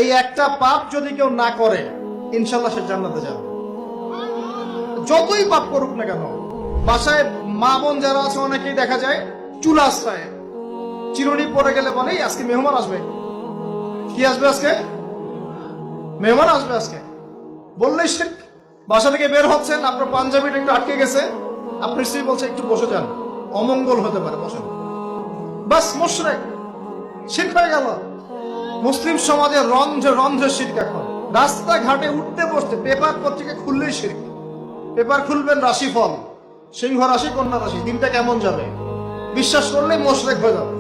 এই একটা পাপ যদি কেউ না করে ইনশাল্লাহ সে জান্নাতে যাবে। যতই পাপ করুক না কেন। বাসায় মা বোন যারা আছে অনেকেই দেখা যায় চুল আশ্রয় চিরুনি পরে গেলে বলে আজকে মেহমান আসবে। কি আসবে আজকে? মেহমান আসবে আজকে বললেই শিরক। বাসা থেকে বের হচ্ছেন, আপনার পাঞ্জাবিটা একটু আটকে গেছে, আপনার স্ত্রী বলছে একটু বসে যান, অমঙ্গল হতে পারে, বসেন। বাস মুশরিক, শিরক হয়ে গেল। মুসলিম সমাজে রন্ধ্রে রন্ধ্রে শিরক। এখন রাস্তাঘাটে উঠতে বসতে পেপার পত্রিকা খুললেই শিরক। পেপার খুলবেন রাশিফল, সিংহ রাশি কন্যা রাশি, দিনটা কেমন যাবে বিশ্বাস করলেই মুশরিক হয়ে যাবে।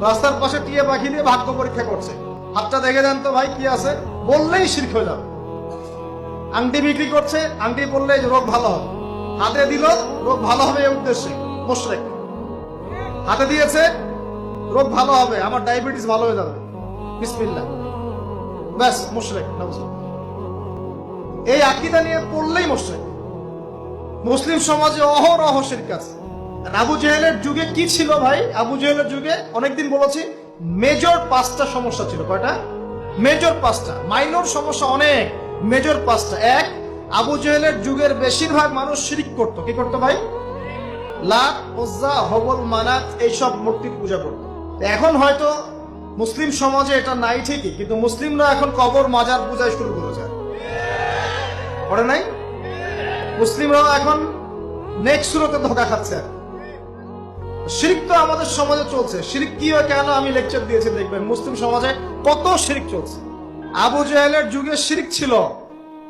রাস্তার পাশে টিয়া পাখি দিয়ে ভাগ্য পরীক্ষা করছে, হাতটা দেখে দেন তো ভাই কি আছে, বললেই শিরক হয়ে যাবে। আংটি বিক্রি করছে, আংটি বললে রোগ ভালো হবে, হাতে দিল রোগ ভালো হবে এই উদ্দেশ্যে, মুশরিক। হাতে দিয়েছে রোগ ভালো হবে, আমার ডায়াবেটিস ভালো হয়ে যাবে, বিসমিল্লাহ, ব্যাস মুশরিক। এই আকীদা নিয়ে পড়লেই মুশরিক। মুসলিম সমাজে অহরহ শিরক আছে। আবু জেহেলের যুগে কি ছিল ভাই? আবু জেহেলের যুগে অনেকদিন বলেছি মেজর 5টা সমস্যা ছিল। কয়টা? মেজর 5টা। মাইনর সমস্যা অনেক, মেজর 5টা। এক, আবু জেহেলের যুগের বেশিরভাগ মানুষ শিরক করতো। কি করতো ভাই? লাত, উজ্জা, হবল, মানাত এইসব মূর্তির পূজা করতো। এখন হয়তো মুসলিম সমাজে এটা নাই ঠিকই, কিন্তু মুসলিমরা এখন কবর মাজার পূজায় শুরু করেছে, করে নাই? মুসলিমরাও এখন নেক্সট সুরতে ধোকা খাচ্ছে। শিরক তো আমাদের সমাজে চলছে। শিরক কি হয় কেন আমি লেকচার দিয়েছি, দেখবেন মুসলিম সমাজে কত শিরক চলছে। আবু জেহেলের যুগে শিরক ছিল,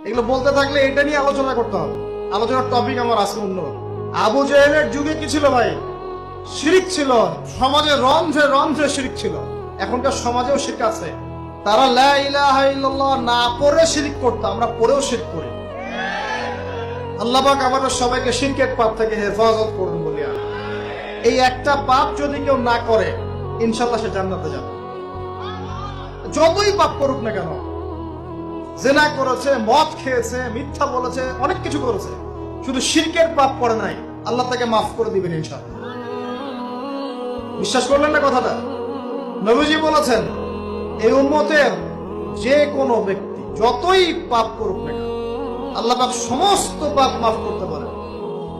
এগুলো বলতে থাকলে এটা নিয়ে আলোচনা করতে হবে। আলোচনার টপিক আমার আছে অন্য। আবু জেহেলের যুগে কি ছিল ভাই? শিরক ছিল, সমাজে রন্ধ্রে রন্ধ্রে শিরক ছিল। এখনকার সমাজেও শিরক আছে। তারা লা ইলাহা ইল্লাল্লাহ না পড়ে শিরক করতো, আমরা পড়েও শিরক করি। আল্লাহ পাক আমাদের সবাইকে শিরকের পাপ থেকে হেফাজত করুন বলি। এই একটা পাপ যদি কেউ না করে ইনশাল্লাহ সে জান্নাতে যাবে। যতই পাপ করুক না কেন, জেনা করেছে, মদ খেয়েছে, মিথ্যা বলেছে, অনেক কিছু করেছে, শুধু শিরকের পাপ করে নাই, আল্লাহ তাকে মাফ করে দিবেন ইনশাআল্লাহ। বিশ্বাস করলেন না কথাটা? নবীজি বলেছেন এই উম্মতের যে কোনো ব্যক্তি যতই পাপ করুক না কেন আল্লাহ পাক সমস্ত পাপ মাফ করতে পারে,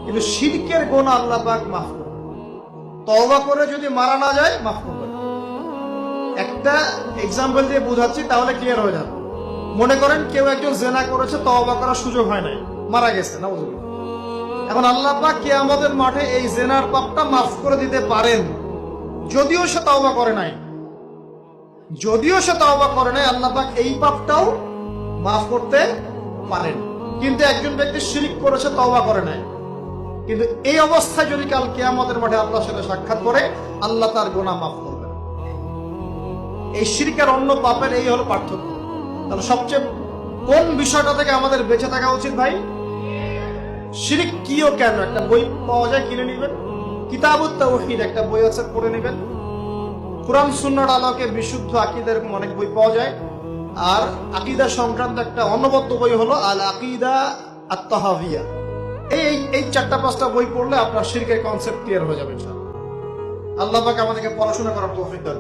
কিন্তু শিরকের গুনাহ আল্লাহ পাক মাফ করে। তওবা করে যদি মারা না যায় মাফ করবেন। একটা এক্সাম্পল দিয়ে বুঝাচ্ছি তাহলে ক্লিয়ার হয়ে যাবে। মনে করেন কেউ একজন জেনা করেছে, তওবা করার সুযোগ হয় নাই, মারা গেছে, নাউযুবিল্লাহ। এখন আল্লাহ পাক কিয়ামতের মাঠে এই জেনার পাপটা মাফ করে দিতে পারেন, যদিও সে তওবা করে নাই। যদিও সে তওবা করে নাই, আল্লাহ পাক এই পাপটাও মাফ করতে পারেন। কিন্তু একজন ব্যক্তি শিরক করেছে, তওবা করে নাই, কিন্তু এই অবস্থায় যদি কাল কিয়ামতের মাঠে আল্লাহর সাথে সাক্ষাৎ করে, আল্লাহ তার গুনাহ মাফ করবেন। এই শিরক আর অন্য পাপের এই হলো পার্থক্য। তাহলে সবচেয়ে কোন বিষয়টা থেকে আমাদের বেঁচে থাকা উচিত ভাই? শিরক কিও কেন, একটা বই পাওয়া যায়, কিনে নিবেন। কিতাবুত তাওহীদ একটা বই আছে, পড়ে নেবেন। কুরআন সুন্নাহর আলোকে বিশুদ্ধ আকীদা, এরকম অনেক বই পাওয়া যায়। আর আকীদা সংক্রান্ত একটা অনবদ্য বই হলো আল আকীদা আত-তাহাওয়িয়া। এই 4-5টা বই পড়লে আপনার শিরকের কনসেপ্ট ক্লিয়ার হয়ে যাবে ইনশাআল্লাহ। আল্লাহ পাক আমাদেরকে পড়াশোনা করার তৌফিক দান।